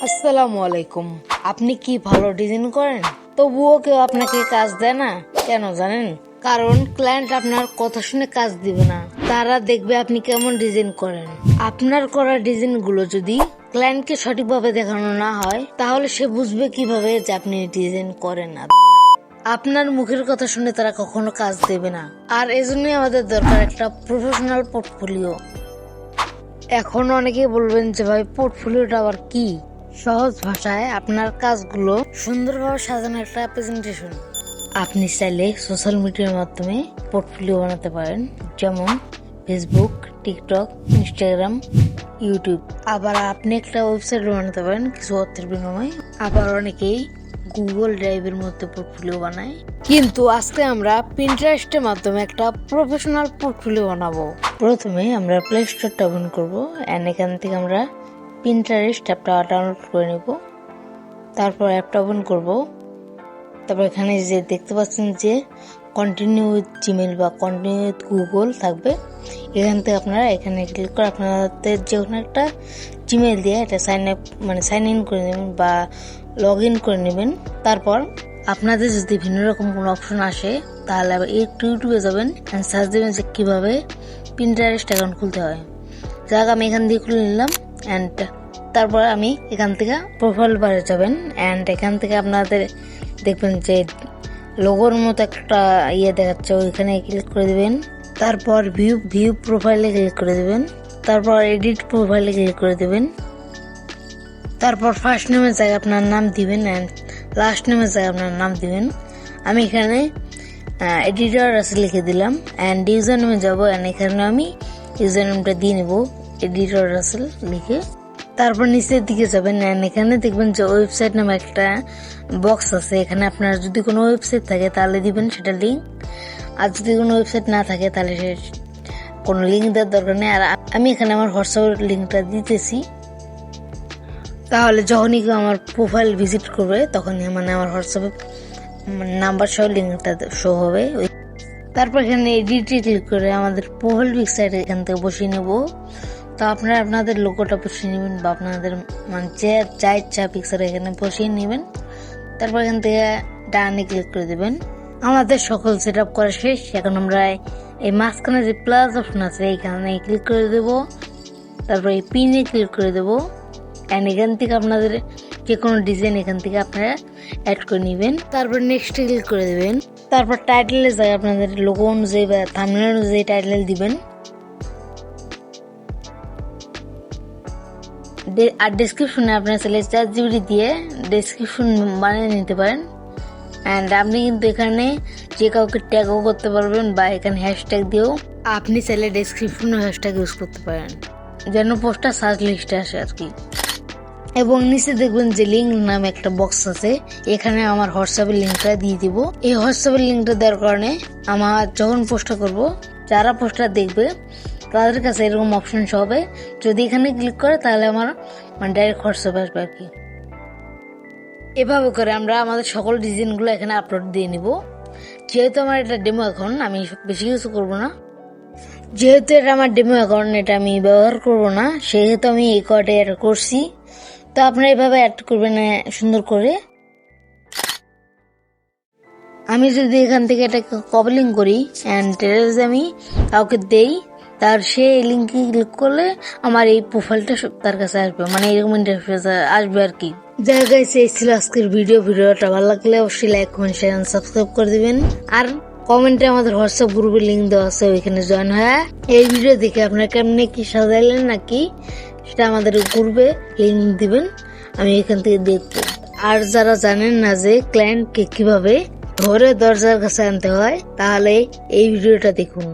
আসসালামু আলাইকুম। আপনি কি ভালো ডিজাইন করেন, তবুও কেউ আপনাকে কাজ দেয় না? কেন জানেন? কারণ ক্লায়েন্ট আপনার কথা শুনে কাজ দিবে না, তারা দেখবে আপনি কেমন ডিজাইন করেন। আপনার করা ডিজাইন গুলো যদি ক্লায়েন্টকে সঠিকভাবে দেখানো না হয়, তাহলে সে বুঝবে কিভাবে যে আপনি ডিজাইন করেন না। আপনার মুখের কথা শুনে তারা কখনো কাজ দেবে না। আর এজন্যই আমাদের দরকার একটা প্রফেশনাল পোর্টফোলিও। এখন অনেকে বলবেন যে ভাই পোর্টফোলিওটা আবার কি? সহজ ভাষায় আপনার কাজগুলো সুন্দরভাবে সাজানো একটা প্রেজেন্টেশন। আপনি চাইলে সোশ্যাল মিডিয়ার মাধ্যমে পোর্টফোলিও বানাতে পারেন, যেমন ফেসবুক, টিকটক, ইনস্টাগ্রাম, ইউটিউব। আবার আপনি একটা ওয়েবসাইট বানাতে পারেন কিছু অর্থের বিনিময়ে। আবার অনেকেই গুগল ড্রাইভের মধ্যে পোর্টফোলিও বানায়। কিন্তু আজকে আমরা পিন্টারেস্টের মাধ্যমে একটা প্রফেশনাল পোর্টফোলিও বানাবো। প্রথমে আমরা প্লে স্টোরটা ওপেন করবো এন্ড এখান থেকে আমরা পিন্টারেস্ট অ্যাপটা ডাউনলোড করে নেব। তারপর অ্যাপটা ওপেন করব। তারপর এখানে যে দেখতে পাচ্ছেন যে কন্টিনিউ উইথ জিমেল বা কন্টিনিউ উইথ গুগল থাকবে। এখান থেকে আপনারা এখানে ক্লিক করে আপনাদের যে কোনো একটা জিমেল দিয়ে এটা সাইন ইন করে নেবেন বা লগ ইন করে নেবেন। তারপর আপনাদের যদি ভিন্ন রকম কোনো অপশন আসে, তাহলে আবার একটু ইউটিউবে যাবেন অ্যান্ড সার্চ দেবেন যে কীভাবে পিন্টারেস্ট অ্যাকাউন্ট খুলতে হয়। যাক, আমি এখান দিয়ে খুলে নিলাম অ্যান্ড তারপর আমি এখান থেকে প্রোফাইল বারে যাবেন অ্যান্ড এখান থেকে আপনাদের দেখবেন যে লোগোর মতো একটা দেখাচ্ছে, ওইখানে ক্লিক করে দিবেন। তারপর ভিউ প্রোফাইলে ক্লিক করে দিবেন। তারপর এডিট প্রোফাইলে ক্লিক করে দিবেন। তারপর ফার্স্ট নেমের জায়গায় আপনার নাম দিবেন অ্যান্ড লাস্ট নেমের জায়গায় আপনার নাম দিবেন। আমি এখানে এডিটর রাসেল লিখে দিলাম অ্যান্ড ইউজার নেমে যাবো অ্যান্ড এখানে আমি ইউজার নেমটা দিয়ে নেব এডিটর রাসেল লিখে। তারপর নিচের দিকে যাবেন অ্যান্ড এখানে দেখবেন যে ওয়েবসাইট নামে একটা বক্স আছে। এখানে আপনার যদি কোনো ওয়েবসাইট থাকে তাহলে দিবেন সেটা লিঙ্ক, আর যদি কোনো ওয়েবসাইট না থাকে তাহলে সে কোনো লিঙ্ক দেওয়ার দরকার নেই। আর আমি এখানে আমার হোয়াটসঅ্যাপের লিঙ্কটা দিতেছি, তাহলে যখনই কেউ আমার প্রোফাইল ভিজিট করবে তখনই আমার হোয়াটসঅ্যাপে নাম্বার সহ লিঙ্কটা শো হবে। তারপর এখানে এডিটে ক্লিক করে আমাদের প্রোফাইল পিকচার এখান থেকে বসিয়ে নেব। তো আপনারা আপনাদের লোগোটা বসিয়ে নেবেন বা আপনাদের যে যা ইচ্ছা পিকচার এখানে বসিয়ে নেবেন। তারপর এখান থেকে ডানে ক্লিক করে দেবেন। আমাদের সকল সেট আপ করা শেষ। এখন আমরা এই মাঝখানে যে প্লাস অপশন আছে এখানে ক্লিক করে দেব। তারপর এই পিনে ক্লিক করে দেব অ্যান্ড এখান থেকে আপনাদের যে কোনো ডিজাইন এখান থেকে আপনারা অ্যাড করে নেবেন। তারপর নেক্সট ক্লিক করে দেবেন। তারপর টাইটেলের জায়গায় আপনাদের লোগো অনুযায়ী বা থাম্বনেল অনুযায়ী টাইটেল দিবেন। আর ডেসক্রিপশনে আপনার চাইলে ChatGPT দিয়ে ডেসক্রিপশন বানিয়ে নিতে পারেন অ্যান্ড আপনি কিন্তু এখানে যে কাউকে ট্যাগও করতে পারবেন বা এখানে হ্যাশট্যাগ দিয়েও আপনি চাইলে ডেসক্রিপশনে হ্যাশট্যাগ ইউজ করতে পারেন, যেন পোস্টটা সার্চ লিস্টে আসে আর কি। এবং নিচে দেখবেন যে লিঙ্ক নামে একটা বক্স আছে, এখানে আমার হোয়াটসঅ্যাপের লিঙ্কটা দিয়ে দিব। এই হোয়াটসঅ্যাপের লিঙ্কটা দেওয়ার কারণে আমার যখন পোস্টটা করব, যারা পোস্টটা দেখবে তাদের কাছে এরকম অপশন হবে, যদি এখানে ক্লিক করে তাহলে আমার ডাইরেক্ট হোয়াটসঅ্যাপ আসবে আর কি। এভাবে করে আমরা আমাদের সকল ডিজাইনগুলো এখানে আপলোড দিয়ে নিব। যেহেতু আমার এটা ডেমো অ্যাকাউন্ট, আমি বেশি কিছু করব না। যেহেতু এটা আমার ডেমো অ্যাকাউন্ট, এটা আমি ব্যবহার করব না, সেহেতু আমি এই কয়টা অ্যাড করছি। তো আপনারা এভাবে অ্যাড করবেন সুন্দর করে। আমি যদি এখান থেকে এটা কপি লিঙ্ক করি অ্যান্ড আমি কাউকে দেই, তার সে লিঙ্কে ক্লিক করলে আমার এই প্রোফাইলটা তার কাছে আসবে, এরকম ইন্টারফেস আসবে আর কি। যাই গাইস, এই ছিল আজকের ভিডিওটা ভালো লাগলে অবশ্যই like, comment, share and subscribe করে দিবেন। আর কমেন্টে আমাদের হোয়াটসঅ্যাপ গ্রুপের লিঙ্ক দেওয়া আছে, ওইখানে জয়েন হয়ে এই ভিডিও দেখে আপনারা কেমনে কি সাজাইলেন নাকি সেটা আমাদের গ্রুপে লিঙ্ক দিবেন, আমি এখান থেকে দেখবো। আর যারা জানেন না যে ক্লায়েন্টকে কিভাবে ধরে দরজার কাছে আনতে হয়, তাহলে এই ভিডিওটা দেখুন।